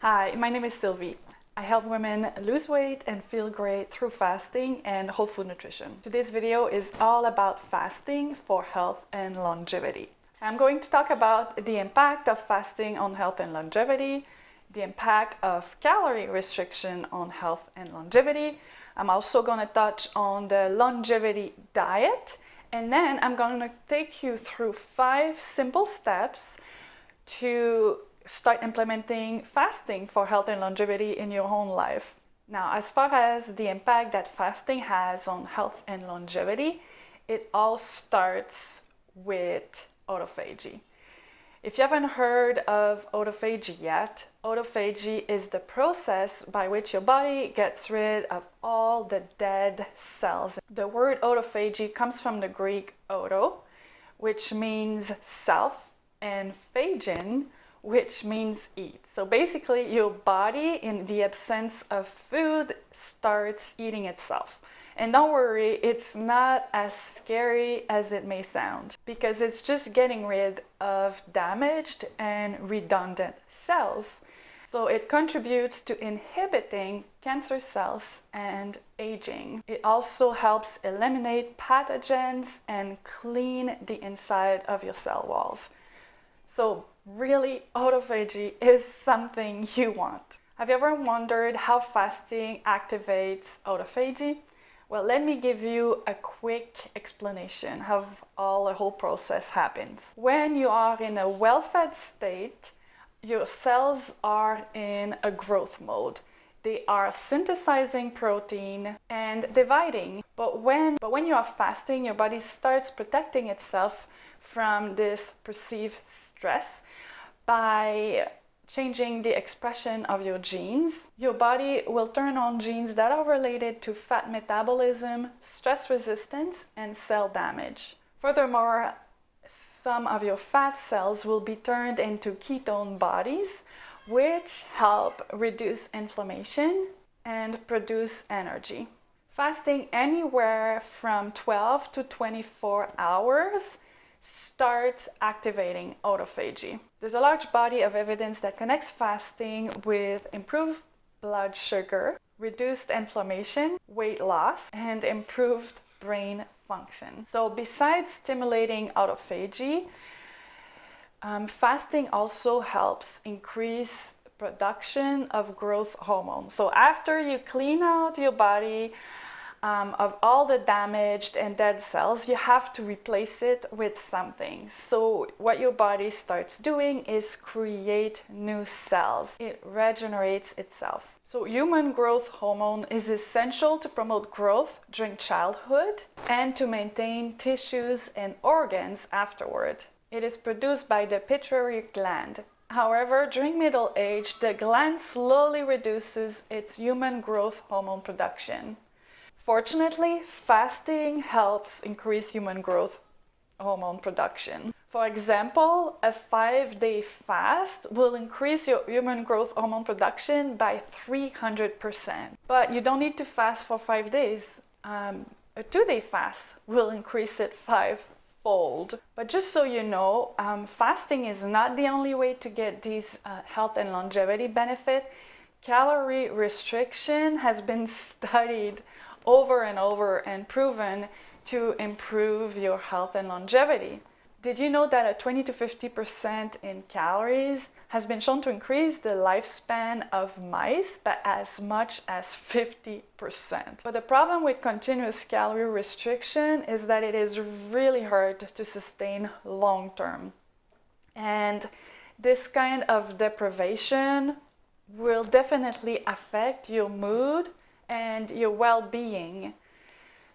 Hi, my name is Sylvie. I help women lose weight and feel great through fasting and whole food nutrition. Today's video is all about fasting for health and longevity. I'm going to talk about the impact of fasting on health and longevity, the impact of calorie restriction on health and longevity. I'm also going to touch on the longevity diet, and then I'm going to take you through 5 simple steps to start implementing fasting for health and longevity in your own life. Now, as far as the impact that fasting has on health and longevity, it all starts with autophagy. If you haven't heard of autophagy yet, autophagy is the process by which your body gets rid of all the dead cells. The word autophagy comes from the Greek auto, which means self, and phagein, which means eat. So basically, your body, in the absence of food, starts eating itself. And don't worry, it's not as scary as it may sound, because it's just getting rid of damaged and redundant cells. So it contributes to inhibiting cancer cells and aging. It also helps eliminate pathogens and clean the inside of your cell walls. So really, autophagy is something you want. Have you ever wondered how fasting activates autophagy? Well, let me give you a quick explanation of how the whole process happens. When you are in a well-fed state, your cells are in a growth mode. They are synthesizing protein and dividing. But when you are fasting, your body starts protecting itself from this perceived stress by changing the expression of your genes. Your body will turn on genes that are related to fat metabolism, stress resistance, and cell damage. Furthermore, some of your fat cells will be turned into ketone bodies, which help reduce inflammation and produce energy. Fasting anywhere from 12 to 24 hours starts activating autophagy. There's a large body of evidence that connects fasting with improved blood sugar, reduced inflammation, weight loss, and improved brain function. So besides stimulating autophagy, fasting also helps increase production of growth hormone. So after you clean out your body of all the damaged and dead cells, you have to replace it with something. So what your body starts doing is create new cells. It regenerates itself. So human growth hormone is essential to promote growth during childhood and to maintain tissues and organs afterward. It is produced by the pituitary gland. However, during middle age, the gland slowly reduces its human growth hormone production. Fortunately, fasting helps increase human growth hormone production. For example, a 5-day fast will increase your human growth hormone production by 300%. But you don't need to fast for 5 days. A 2-day fast will increase it 5-fold. But just so you know, fasting is not the only way to get these health and longevity benefit. Calorie restriction has been studied over and over and proven to improve your health and longevity. Did you know that a 20 to 50% in calories has been shown to increase the lifespan of mice by as much as 50%? But the problem with continuous calorie restriction is that it is really hard to sustain long term. And this kind of deprivation will definitely affect your mood and your well-being.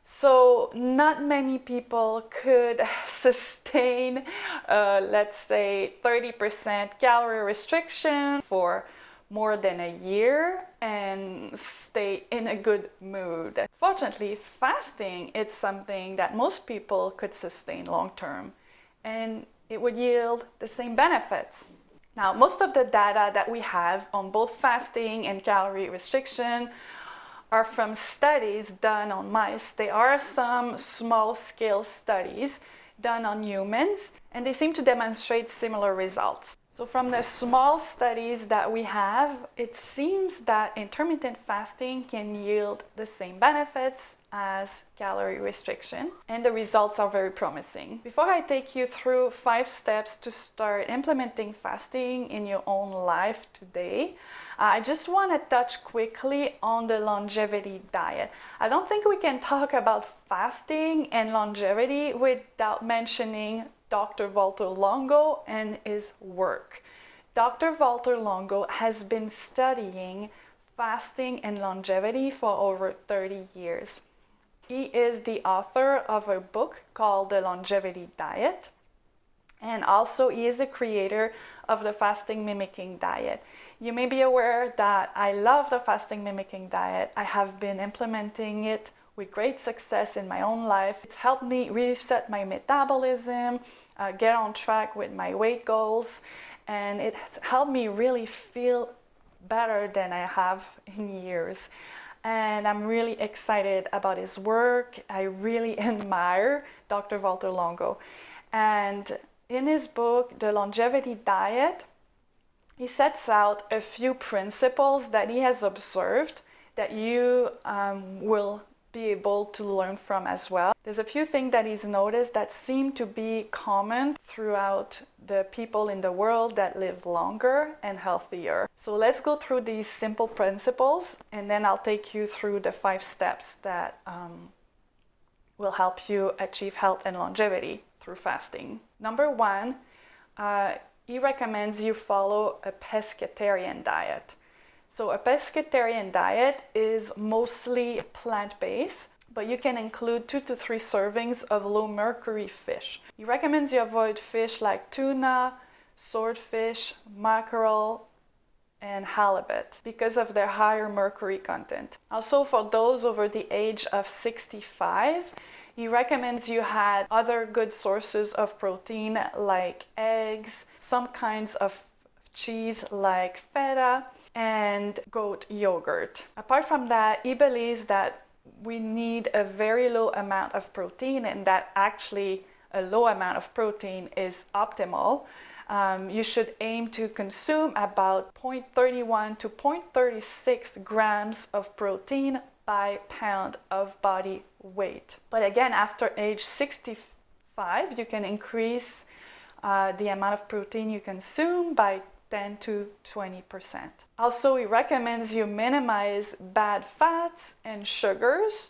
So not many people could sustain, let's say, 30% calorie restriction for more than a year and stay in a good mood. Fortunately, fasting is something that most people could sustain long-term, and it would yield the same benefits. Now, most of the data that we have on both fasting and calorie restriction are from studies done on mice. There are some small-scale studies done on humans, and they seem to demonstrate similar results. So from the small studies that we have, it seems that intermittent fasting can yield the same benefits as calorie restriction, and the results are very promising. Before I take you through 5 steps to start implementing fasting in your own life today, I just want to touch quickly on the longevity diet. I don't think we can talk about fasting and longevity without mentioning Dr. Walter Longo and his work. Dr. Walter Longo has been studying fasting and longevity for over 30 years. He is the author of a book called The Longevity Diet, and also he is the creator of the fasting mimicking diet. You may be aware that I love the fasting mimicking diet. I have been implementing it with great success in my own life. It's helped me reset my metabolism, get on track with my weight goals, and it's helped me really feel better than I have in years. And I'm really excited about his work. I really admire Dr. Walter Longo. And in his book, The Longevity Diet, he sets out a few principles that he has observed that you will be able to learn from as well. There's a few things that he's noticed that seem to be common throughout the people in the world that live longer and healthier. So let's go through these simple principles, and then I'll take you through the 5 steps that will help you achieve health and longevity through fasting. Number 1, he recommends you follow a pescatarian diet. So a pescatarian diet is mostly plant-based, but you can include 2 to 3 servings of low mercury fish. He recommends you avoid fish like tuna, swordfish, mackerel, and halibut because of their higher mercury content. Also, for those over the age of 65, he recommends you had other good sources of protein like eggs, some kinds of cheese like feta, and goat yogurt. Apart from that, he believes that we need a very low amount of protein, and that actually a low amount of protein is optimal. You should aim to consume about 0.31 to 0.36 grams of protein by pound of body weight. But again, after age 65, you can increase the amount of protein you consume by 10 to 20%. Also, he recommends you minimize bad fats and sugars,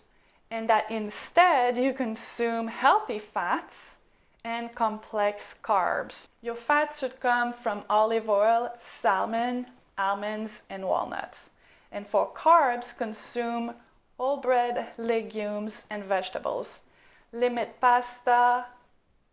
and that instead you consume healthy fats and complex carbs. Your fats should come from olive oil, salmon, almonds, and walnuts. And for carbs, consume whole bread, legumes, and vegetables. Limit pasta,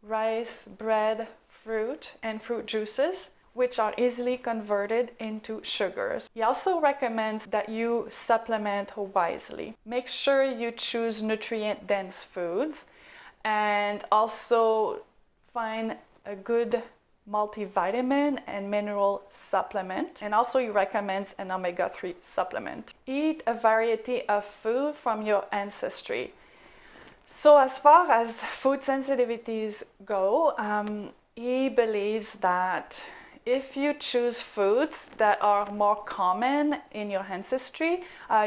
rice, bread, fruit, and fruit juices, which are easily converted into sugars. He also recommends that you supplement wisely. Make sure you choose nutrient-dense foods, and also find a good multivitamin and mineral supplement. And also he recommends an omega-3 supplement. Eat a variety of food from your ancestry. So as far as food sensitivities go, he believes that if you choose foods that are more common in your ancestry,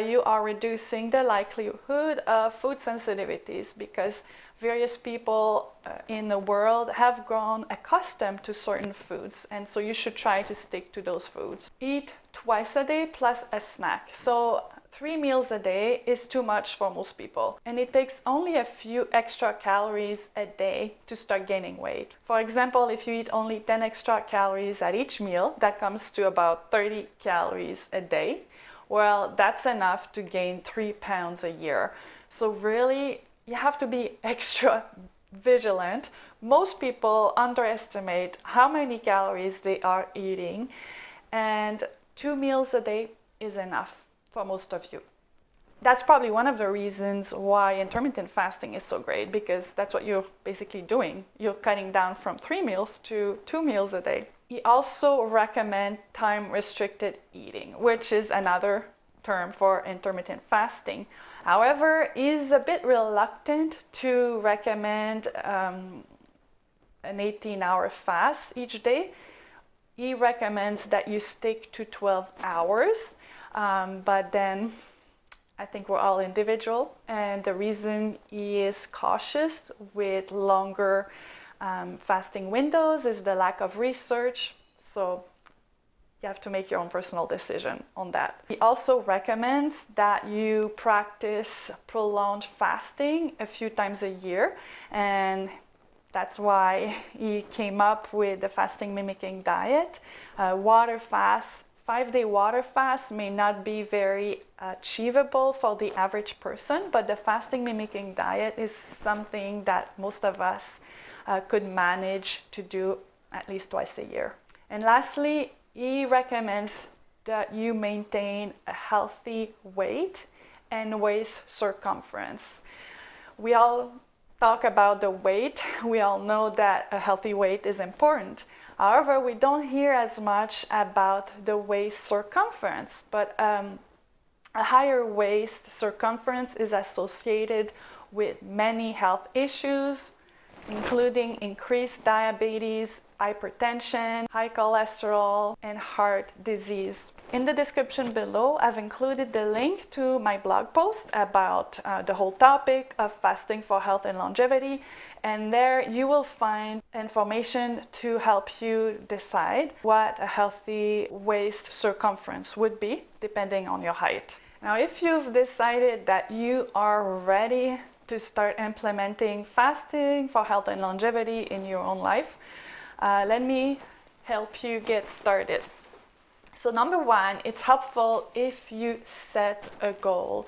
you are reducing the likelihood of food sensitivities, because various people in the world have grown accustomed to certain foods, and so you should try to stick to those foods. Eat twice a day plus a snack. So 3 meals a day is too much for most people, and it takes only a few extra calories a day to start gaining weight. For example, if you eat only 10 extra calories at each meal, that comes to about 30 calories a day. Well, that's enough to gain 3 pounds a year. So really, you have to be extra vigilant. Most people underestimate how many calories they are eating, and 2 meals a day is enough for most of you. That's probably one of the reasons why intermittent fasting is so great, because that's what you're basically doing. You're cutting down from 3 meals to 2 meals a day. He also recommends time-restricted eating, which is another term for intermittent fasting. However, he's a bit reluctant to recommend an 18-hour fast each day. he recommends that you stick to 12 hours, but then I think we're all individual, and the reason he is cautious with longer fasting windows is the lack of research. So you have to make your own personal decision on that. He also recommends that you practice prolonged fasting a few times a year, and that's why he came up with the fasting mimicking diet. Water fast, 5-day water fast may not be very achievable for the average person, but the fasting mimicking diet is something that most of us could manage to do at least twice a year. And lastly, he recommends that you maintain a healthy weight and waist circumference. We all talk about the weight. We all know that a healthy weight is important. However, we don't hear as much about the waist circumference, but a higher waist circumference is associated with many health issues, including increased diabetes, hypertension, high cholesterol, and heart disease. In the description below, I've included the link to my blog post about the whole topic of fasting for health and longevity, and there you will find information to help you decide what a healthy waist circumference would be, depending on your height. Now, if you've decided that you are ready to start implementing fasting for health and longevity in your own life, let me help you get started. So number one, it's helpful if you set a goal.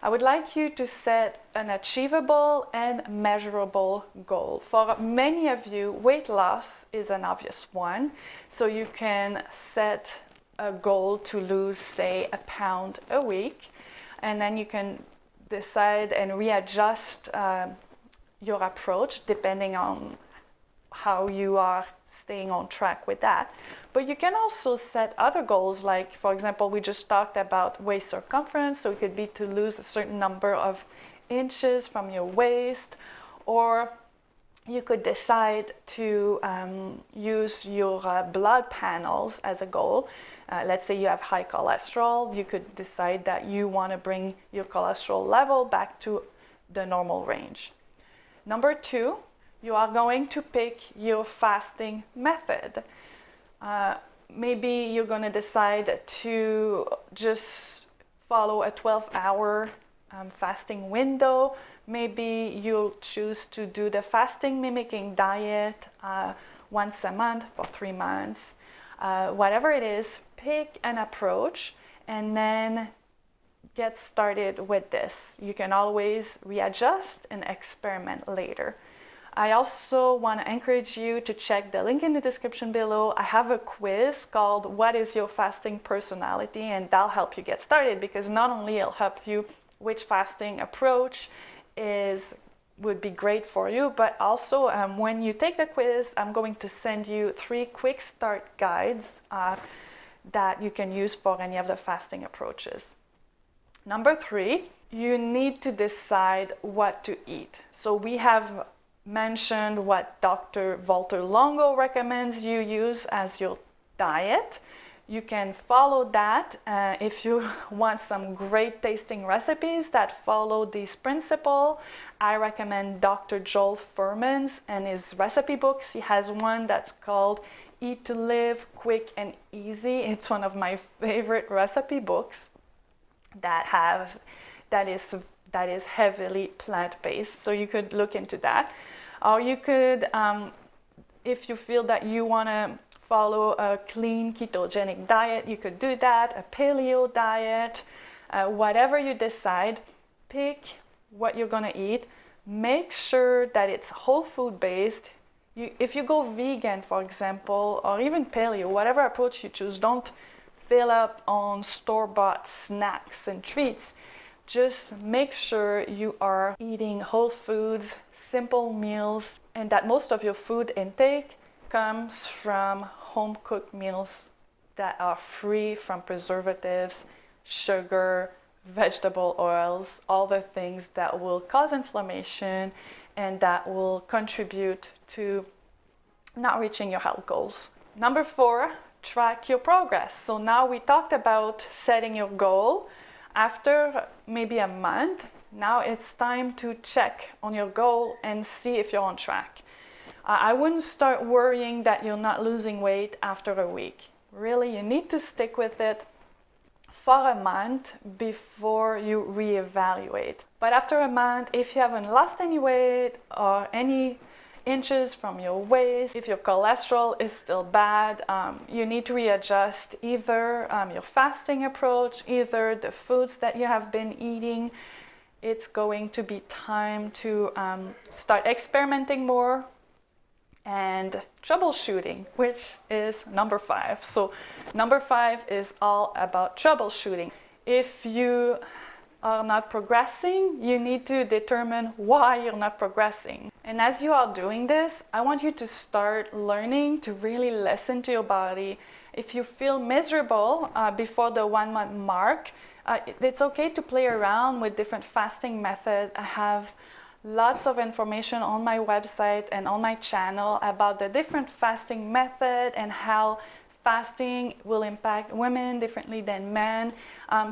I would like you to set an achievable and measurable goal. For many of you, weight loss is an obvious one. So you can set a goal to lose, say, a pound a week, and then you can decide and readjust your approach depending on how you are staying on track with that. But you can also set other goals, like, for example, we just talked about waist circumference, so it could be to lose a certain number of inches from your waist, or you could decide to use your blood panels as a goal. Let's say you have high cholesterol, you could decide that you want to bring your cholesterol level back to the normal range. Number two, you are going to pick your fasting method. Maybe you're going to decide to just follow a 12-hour fasting window. Maybe you'll choose to do the fasting mimicking diet once a month for 3 months. Whatever it is, pick an approach and then get started with this. You can always readjust and experiment later. I also want to encourage you to check the link in the description below. I have a quiz called What is Your Fasting Personality? And that'll help you get started, because not only it'll help you which fasting approach would be great for you, but also when you take the quiz, I'm going to send you 3 quick start guides that you can use for any of the fasting approaches. Number 3, you need to decide what to eat. So we have mentioned what Dr. Valter Longo recommends you use as your diet. You can follow that if you want some great tasting recipes that follow this principle. I recommend Dr. Joel Fuhrman's and his recipe books. He has one that's called Eat to Live, Quick and Easy. It's one of my favorite recipe books that is heavily plant-based. So you could look into that. Or you could, if you feel that you want to follow a clean ketogenic diet, you could do that, a paleo diet, whatever you decide, pick what you're going to eat. Make sure that it's whole food based. If you go vegan, for example, or even paleo, whatever approach you choose, don't fill up on store-bought snacks and treats. Just make sure you are eating whole foods, simple meals, and that most of your food intake comes from home-cooked meals that are free from preservatives, sugar, vegetable oils, all the things that will cause inflammation and that will contribute to not reaching your health goals. Number 4, track your progress. So now we talked about setting your goal. After maybe a month, now it's time to check on your goal and see if you're on track. I wouldn't start worrying that you're not losing weight after a week. Really, you need to stick with it for a month before you reevaluate. But after a month, if you haven't lost any weight or any inches from your waist, if your cholesterol is still bad, you need to readjust either your fasting approach, either the foods that you have been eating. It's going to be time to start experimenting more and troubleshooting, which is number 5. So number 5 is all about troubleshooting. If you are not progressing, you need to determine why you're not progressing. And as you are doing this, I want you to start learning to really listen to your body. If you feel miserable before the 1 month mark, it's okay to play around with different fasting methods. I have lots of information on my website and on my channel about the different fasting method and how fasting will impact women differently than men.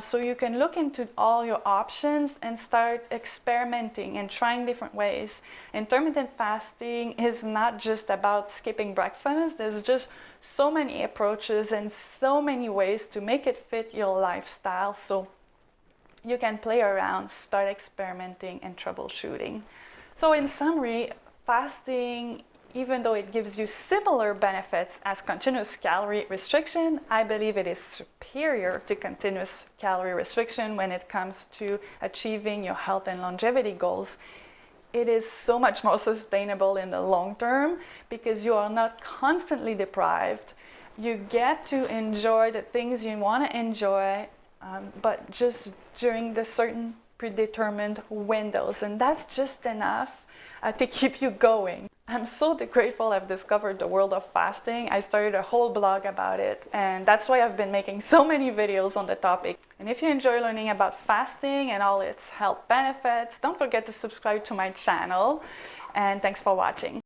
So you can look into all your options and start experimenting and trying different ways. Intermittent fasting is not just about skipping breakfast. There's just so many approaches and so many ways to make it fit your lifestyle. So you can play around, start experimenting and troubleshooting. So in summary, fasting, even though it gives you similar benefits as continuous calorie restriction, I believe it is superior to continuous calorie restriction when it comes to achieving your health and longevity goals. It is so much more sustainable in the long term because you are not constantly deprived. You get to enjoy the things you want to enjoy, but just during the certain predetermined windows, and that's just enough to keep you going. I'm so grateful I've discovered the world of fasting. I started a whole blog about it, and that's why I've been making so many videos on the topic. And if you enjoy learning about fasting and all its health benefits, don't forget to subscribe to my channel, and thanks for watching.